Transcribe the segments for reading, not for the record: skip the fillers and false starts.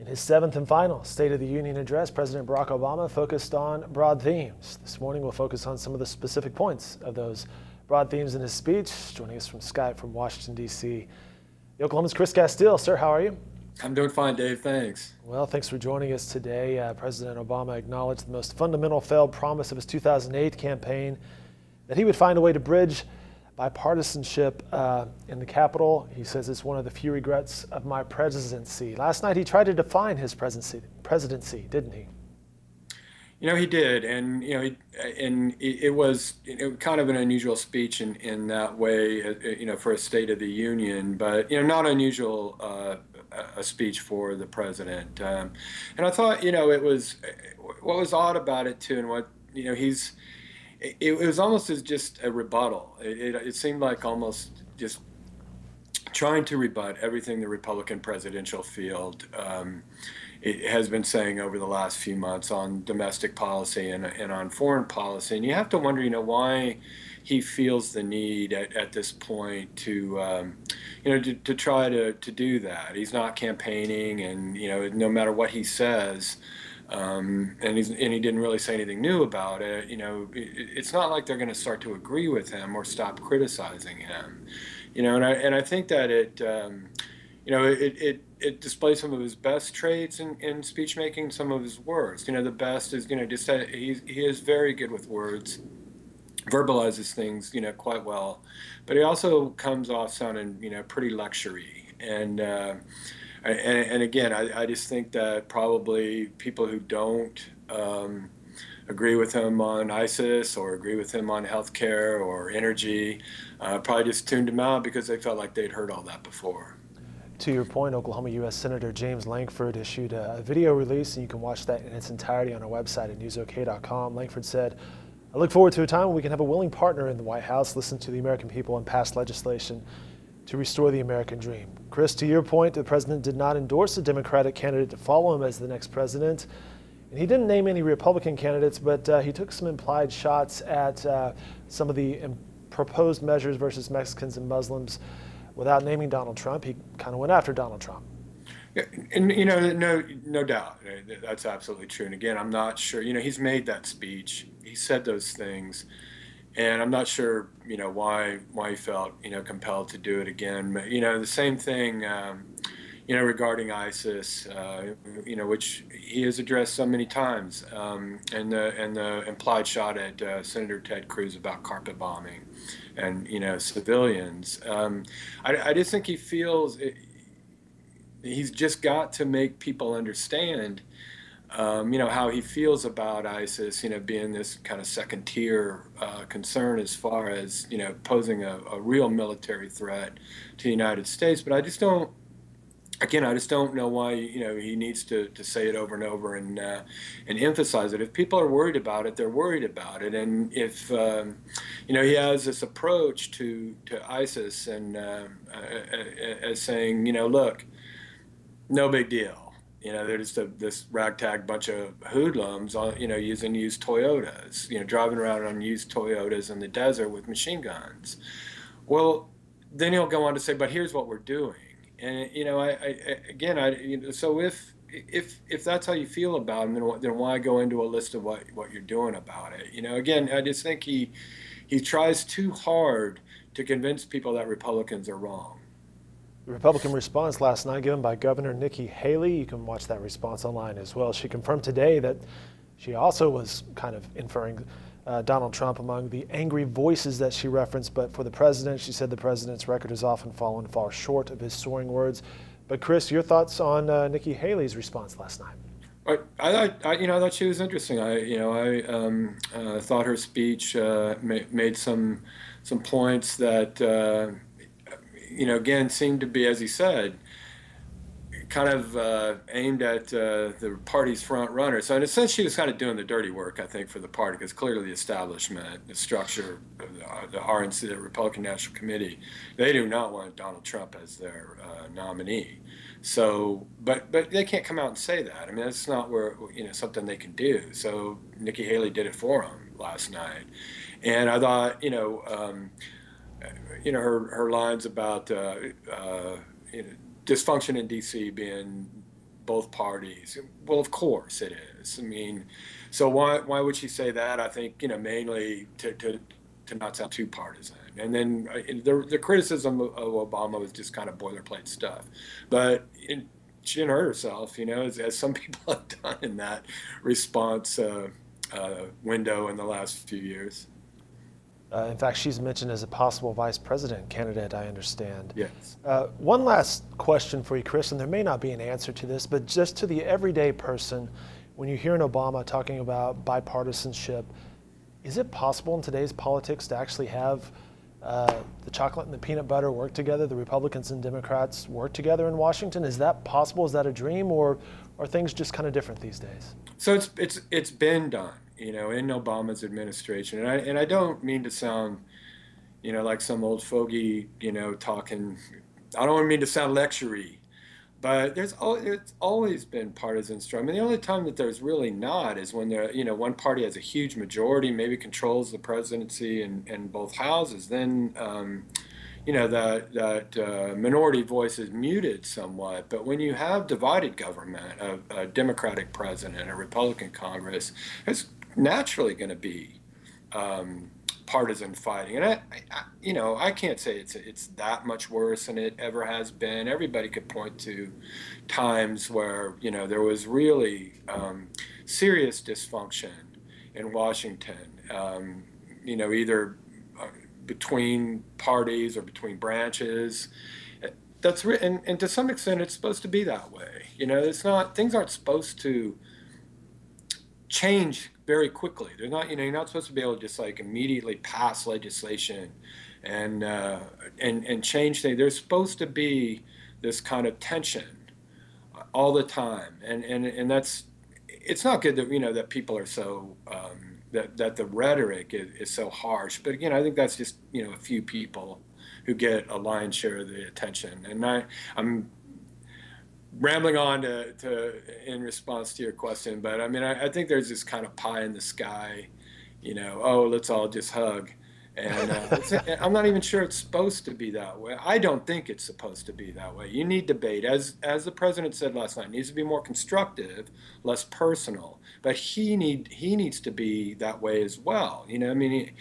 In his seventh and final State of the Union address, President Barack Obama focused on broad themes. This morning, we'll focus on some of the specific points of those broad themes in his speech. Joining us from Skype from Washington, D.C., the Oklahoman's Chris Casteel. Sir, how are you? I'm doing fine, Dave. Thanks. Well, thanks for joining us today. President Obama acknowledged the most fundamental failed promise of his 2008 campaign, that he would find a way to bridge bipartisanship in the Capitol. He says it's one of the few regrets of my presidency. Last night he tried to define his presidency, didn't he? He did, and it was kind of an unusual speech in that way, for a State of the Union, but not unusual a speech for the president. And I thought, it was what was odd about it too, and what it was almost as just a rebuttal. It seemed like almost just trying to rebut everything the Republican presidential field it has been saying over the last few months on domestic policy and on foreign policy. And you have to wonder, why he feels the need at this point to, to try to do that. He's not campaigning, and, no matter what he says, and he didn't really say anything new about it. It's not like they're going to start to agree with him or stop criticizing him. And I think that it displays some of his best traits in speech making, some of his worst. The best is just that he is very good with words, verbalizes things quite well, but he also comes off sounding pretty lectury. And again, I just think that probably people who don't agree with him on ISIS or agree with him on healthcare or energy probably just tuned him out because they felt like they'd heard all that before. To your point, Oklahoma U.S. Senator James Lankford issued a video release, and you can watch that in its entirety on our website at newsok.com. Lankford said, "I look forward to a time when we can have a willing partner in the White House, listen to the American people, and pass legislation to restore the American dream." Chris, to your point, the president did not endorse a Democratic candidate to follow him as the next president. And he didn't name any Republican candidates, but he took some implied shots at some of the proposed measures versus Mexicans and Muslims. Without naming Donald Trump, he kind of went after Donald Trump. Yeah, and no doubt, that's absolutely true. And again, I'm not sure. He's made that speech. He said those things, and I'm not sure. Why he felt compelled to do it again. But the same thing. Regarding ISIS, which he has addressed so many times, and the implied shot at Senator Ted Cruz about carpet bombing, and civilians. I just think he feels he's just got to make people understand, how he feels about ISIS, being this kind of second tier concern as far as posing a real military threat to the United States. But I just don't. Again, I just don't know why he needs to say it over and over and emphasize it. If people are worried about it, they're worried about it. And if he has this approach to ISIS and as saying, look, no big deal. They're just this ragtag bunch of hoodlums, using used Toyotas, driving around on used Toyotas in the desert with machine guns. Well, then he'll go on to say, but here's what we're doing. And so if that's how you feel about him, then why go into a list of what you're doing about it? Again, I just think he tries too hard to convince people that Republicans are wrong. The Republican response last night given by Governor Nikki Haley, you can watch that response online as well. She confirmed today that she also was kind of inferring Donald Trump among the angry voices that she referenced, but for the president, she said the president's record has often fallen far short of his soaring words. But Chris, your thoughts on Nikki Haley's response last night? I thought she was interesting. I thought her speech made some points that again seemed to be, as he said, kind of aimed at the party's front runner. So in a sense, she was kind of doing the dirty work, I think, for the party, because clearly the establishment, the structure of the RNC, the Republican National Committee, they do not want Donald Trump as their nominee. So, but they can't come out and say that. I mean, that's not where something they can do. So Nikki Haley did it for him last night, and I thought her lines about dysfunction in D.C. being both parties. Well, of course it is. I mean, so why would she say that? I think, mainly to not sound too partisan. And then the criticism of Obama was just kind of boilerplate stuff. But she didn't hurt herself, as some people have done in that response window in the last few years. In fact, she's mentioned as a possible vice president candidate, I understand. Yes. One last question for you, Chris, and there may not be an answer to this, but just to the everyday person, when you hear an Obama talking about bipartisanship, is it possible in today's politics to actually have the chocolate and the peanut butter work together, the Republicans and Democrats work together in Washington? Is that possible? Is that a dream, or are things just kind of different these days? So it's been done, in Obama's administration, and I don't mean to sound, like some old fogey, talking. I don't mean to sound lectury, but it's always been partisan strife. I mean, the only time that there's really not is when one party has a huge majority, maybe controls the presidency in both houses. Then, that minority voice is muted somewhat. But when you have divided government, a Democratic president, a Republican Congress, it's naturally going to be partisan fighting. And I can't say it's that much worse than it ever has been. Everybody could point to times where there was really serious dysfunction in Washington. Either between parties or between branches. And to some extent it's supposed to be that way. It's not, things aren't supposed to change very quickly. They're not, you're not supposed to be able to just like immediately pass legislation and change things. There's supposed to be this kind of tension all the time. And that's, it's not good that, that people are so, that the rhetoric is so harsh. But again, I think that's just, a few people who get a lion's share of the attention. And I'm rambling on to in response to your question, but I mean, I think there's this kind of pie in the sky, oh, let's all just hug. And I'm not even sure it's supposed to be that way. I don't think it's supposed to be that way. You need debate. As the president said last night, it needs to be more constructive, less personal. But he needs to be that way as well. I mean,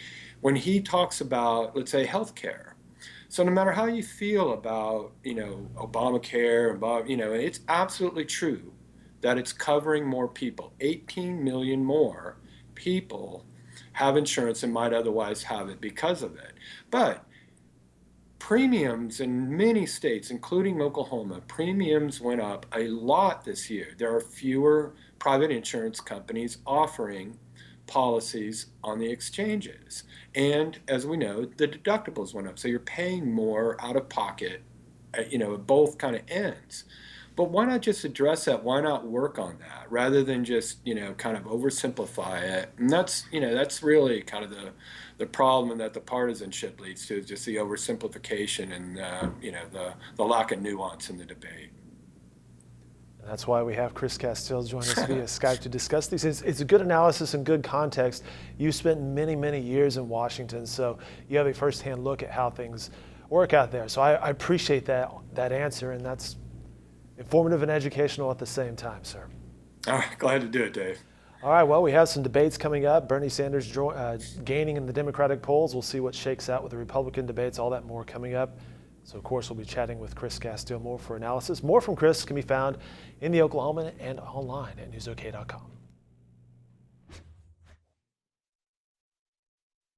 when he talks about, let's say, healthcare. So no matter how you feel about, Obamacare, about, it's absolutely true that it's covering more people. 18 million more people have insurance and might otherwise have it because of it. But premiums in many states, including Oklahoma, premiums went up a lot this year. There are fewer private insurance companies offering policies on the exchanges. And as we know, the deductibles went up. So you're paying more out of pocket, at both kind of ends. But why not just address that? Why not work on that rather than just, kind of oversimplify it? And that's really kind of the problem, and that the partisanship leads to, is just the oversimplification and, the lack of nuance in the debate. And that's why we have Chris Casteel join us via Skype to discuss these. It's a good analysis and good context. You spent many, many years in Washington, so you have a firsthand look at how things work out there. So I appreciate that answer, and that's informative and educational at the same time, sir. All right, glad to do it, Dave. All right, well, we have some debates coming up. Bernie Sanders gaining in the Democratic polls. We'll see what shakes out with the Republican debates, all that more coming up. So, of course, we'll be chatting with Chris Casteel more for analysis. More from Chris can be found in the Oklahoman and online at newsok.com.